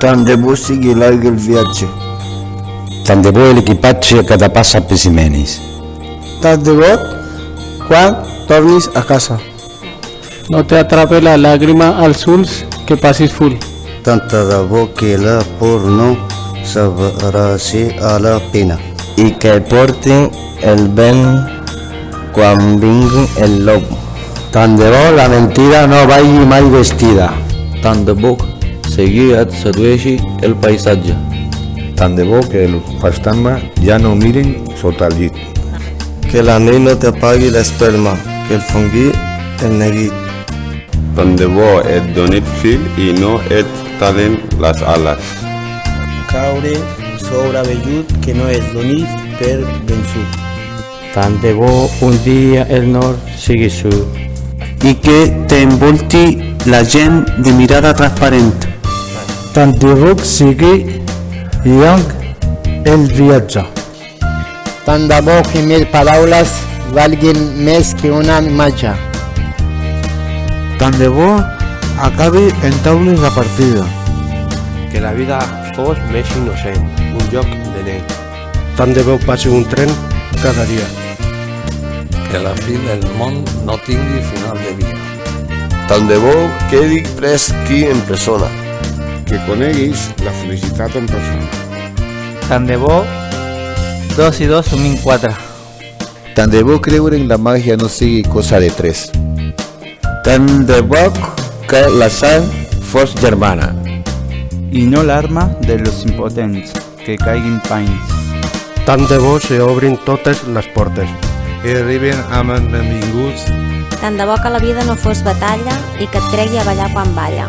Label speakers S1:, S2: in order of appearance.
S1: Tant de bo sigui llarg el viatge.
S2: Tant de bo l'equipatge que te passa pels imenis.
S3: Tant de bo quan tornis a casa.
S4: No te atrape la lágrima als ulls, que passis full.
S1: Tant de bo que la por no s'abraci a la pena. I que porti el vent quan vingui el lob.
S2: Tant de bo la mentida no vagi mai vestida.
S5: Tant de bo seguir et sedueixi el paisatge.
S6: Tant de bo que els fantasmes ja no miren sota el llit.
S1: Que la nit no t'apagui l'espelma, que el fongui el neguit.
S7: Tant de bo et doni fil i no et tallen les ales.
S3: Caure sobre vellut que no es donis per vençut.
S4: Tant de bo un dia el nord sigui sud.
S8: I que t'envolti la gent de mirada transparent.
S3: Tant de bo sigui llarg el viatge.
S9: Tant de bo que mil paraules valguin més que una imatge.
S3: Tant de bo acabi en taules la partida.
S10: Que la vida fos més innocent, un lloc de nit.
S11: Tant de bo passi un tren cada dia.
S12: Que la fi del món no tingui final de via.
S13: Tant de bo quedi pres qui en persona.
S6: Que coneguis la felicitat en persona.
S14: Tant de bo 2 i 2 sumin 4.
S15: Tant de bo creure en la màgia no sigui cosa de 3.
S1: Tant de bo que la sang fos germana.
S16: I no l'arma de los impotents, que caiguin panys.
S11: Tant de bo se obrin totes les portes.
S6: I arriben amb benvinguts.
S17: Tant de bo que la vida no fos batalla i que et tregui a ballar quan balla.